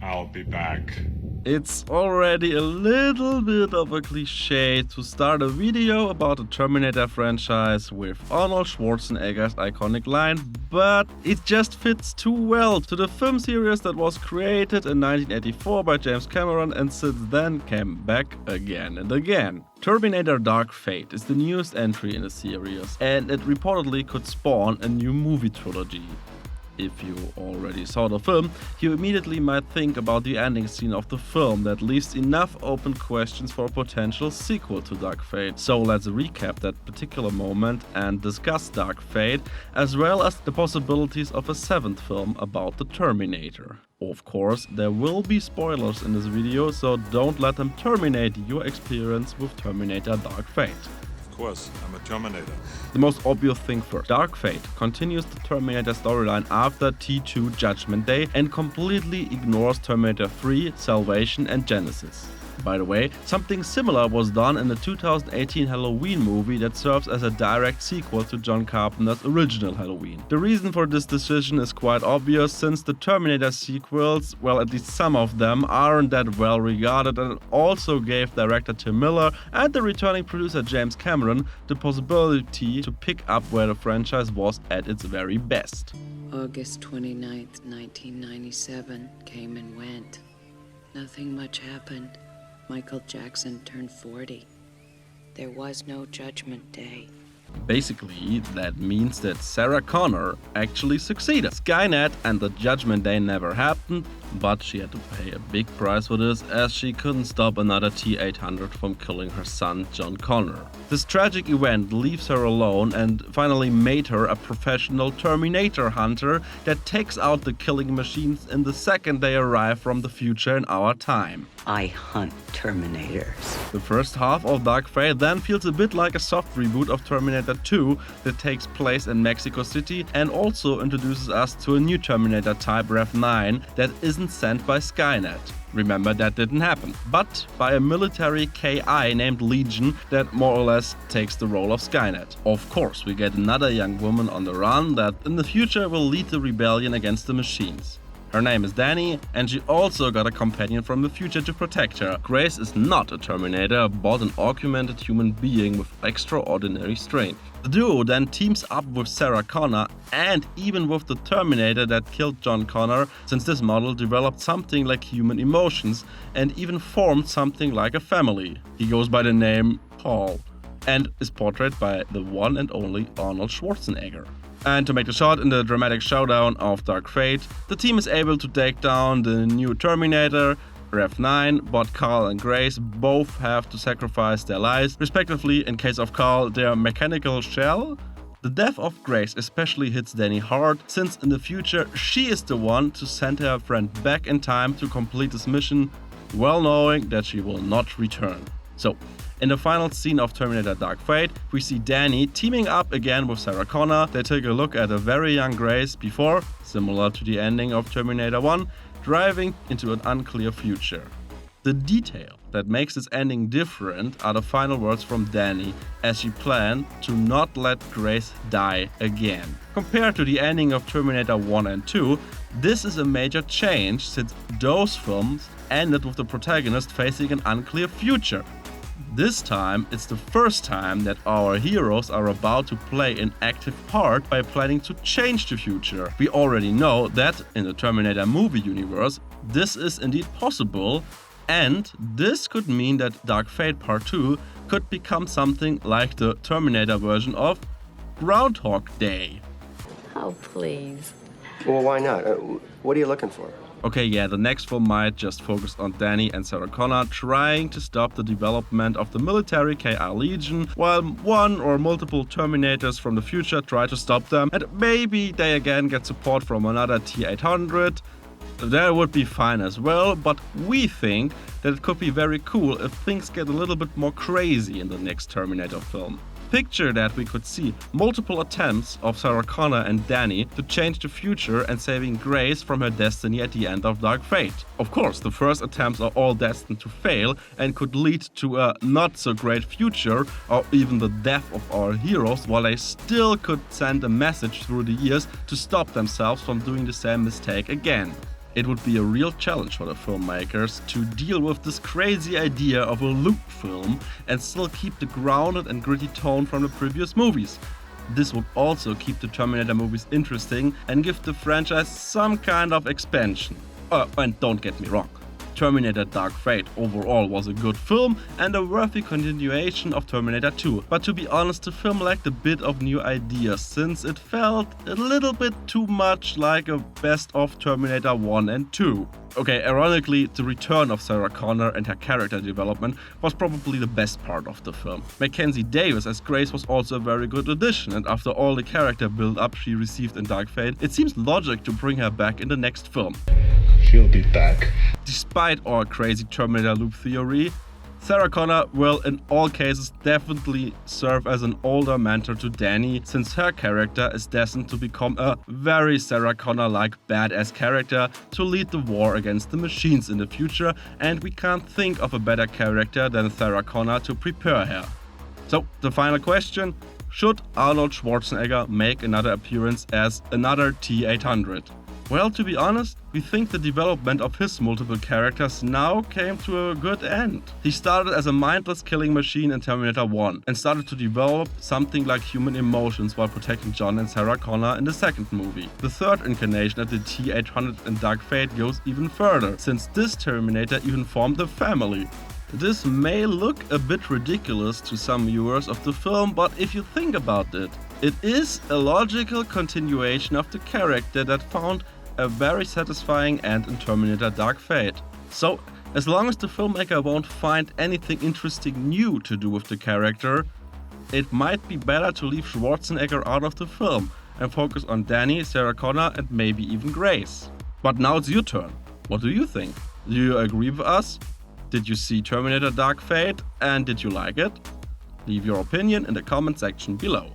I'll be back. It's already a little bit of a cliche to start a video about the Terminator franchise with Arnold Schwarzenegger's iconic line, but it just fits too well to the film series that was created in 1984 by James Cameron and since then came back again and again. Terminator Dark Fate is the newest entry in the series, and it reportedly could spawn a new movie trilogy. If you already saw the film, you immediately might think about the ending scene of the film that leaves enough open questions for a potential sequel to Dark Fate. So let's recap that particular moment and discuss Dark Fate, as well as the possibilities of a seventh film about the Terminator. Of course, there will be spoilers in this video, so don't let them terminate your experience with Terminator Dark Fate. Of course, I'm a Terminator. The most obvious thing first. Dark Fate continues the Terminator storyline after T2 Judgment Day and completely ignores Terminator 3, Salvation and Genesis. By the way, something similar was done in the 2018 Halloween movie that serves as a direct sequel to John Carpenter's original Halloween. The reason for this decision is quite obvious, since the Terminator sequels, well, at least some of them, aren't that well regarded, and also gave director Tim Miller and the returning producer James Cameron the possibility to pick up where the franchise was at its very best. August 29th, 1997 came and went. Nothing much happened. Michael Jackson turned 40. There was no Judgment Day. Basically, that means that Sarah Connor actually succeeded. Skynet and the Judgment Day never happened, but she had to pay a big price for this, as she couldn't stop another T-800 from killing her son John Connor. This tragic event leaves her alone and finally made her a professional Terminator hunter that takes out the killing machines in the second they arrive from the future in our time. I hunt Terminators. The first half of Dark Fate then feels a bit like a soft reboot of Terminator 2 that takes place in Mexico City and also introduces us to a new Terminator type Rev 9 that isn't sent by Skynet. Remember, that didn't happen, but by a military KI named Legion that more or less takes the role of Skynet. Of course, we get another young woman on the run that in the future will lead the rebellion against the machines. Her name is Dani, and she also got a companion from the future to protect her. Grace is not a Terminator, but an augmented human being with extraordinary strength. The duo then teams up with Sarah Connor and even with the Terminator that killed John Connor, since this model developed something like human emotions and even formed something like a family. He goes by the name Paul and is portrayed by the one and only Arnold Schwarzenegger. And to make it short, in the dramatic showdown of Dark Fate, the team is able to take down the new Terminator, Rev 9, but Carl and Grace both have to sacrifice their lives, respectively. In case of Carl, their mechanical shell. The death of Grace especially hits Dani hard, since in the future she is the one to send her friend back in time to complete this mission, well knowing that she will not return. So, in the final scene of Terminator Dark Fate, we see Dani teaming up again with Sarah Connor. They take a look at a very young Grace before, similar to the ending of Terminator 1, driving into an unclear future. The detail that makes this ending different are the final words from Dani, as she planned to not let Grace die again. Compared to the ending of Terminator 1 and 2, this is a major change, since those films ended with the protagonist facing an unclear future. This time, it's the first time that our heroes are about to play an active part by planning to change the future. We already know that in the Terminator movie universe, this is indeed possible, and this could mean that Dark Fate Part 2 could become something like the Terminator version of Groundhog Day. Oh, please. Well, why not? What are you looking for? Okay, yeah, the next film might just focus on Dani and Sarah Connor trying to stop the development of the military KI Legion, while one or multiple Terminators from the future try to stop them, and maybe they again get support from another T-800. That would be fine as well, but we think that it could be very cool if things get a little bit more crazy in the next Terminator film. Picture that we could see multiple attempts of Sarah Connor and Dani to change the future and saving Grace from her destiny at the end of Dark Fate. Of course, the first attempts are all destined to fail and could lead to a not so great future or even the death of our heroes, while they still could send a message through the years to stop themselves from doing the same mistake again. It would be a real challenge for the filmmakers to deal with this crazy idea of a loop film and still keep the grounded and gritty tone from the previous movies. This would also keep the Terminator movies interesting and give the franchise some kind of expansion. And don't get me wrong, Terminator Dark Fate overall was a good film and a worthy continuation of Terminator 2, but to be honest, the film lacked a bit of new ideas since it felt a little bit too much like a best of Terminator 1 and 2. Okay, ironically, the return of Sarah Connor and her character development was probably the best part of the film. Mackenzie Davis as Grace was also a very good addition, and after all the character build-up she received in Dark Fate, it seems logic to bring her back in the next film. She'll be back. Despite our crazy Terminator loop theory, Sarah Connor will in all cases definitely serve as an older mentor to Dani, since her character is destined to become a very Sarah Connor-like badass character to lead the war against the machines in the future, and we can't think of a better character than Sarah Connor to prepare her. So, the final question: should Arnold Schwarzenegger make another appearance as another T-800? Well, to be honest, we think the development of his multiple characters now came to a good end. He started as a mindless killing machine in Terminator 1 and started to develop something like human emotions while protecting John and Sarah Connor in the second movie. The third incarnation of the T-800 in Dark Fate goes even further, since this Terminator even formed a family. This may look a bit ridiculous to some viewers of the film, but if you think about it, it is a logical continuation of the character that found a very satisfying end in Terminator Dark Fate. So, as long as the filmmaker won't find anything interesting new to do with the character, it might be better to leave Schwarzenegger out of the film and focus on Dani, Sarah Connor and maybe even Grace. But now it's your turn. What do you think? Do you agree with us? Did you see Terminator Dark Fate and did you like it? Leave your opinion in the comment section below.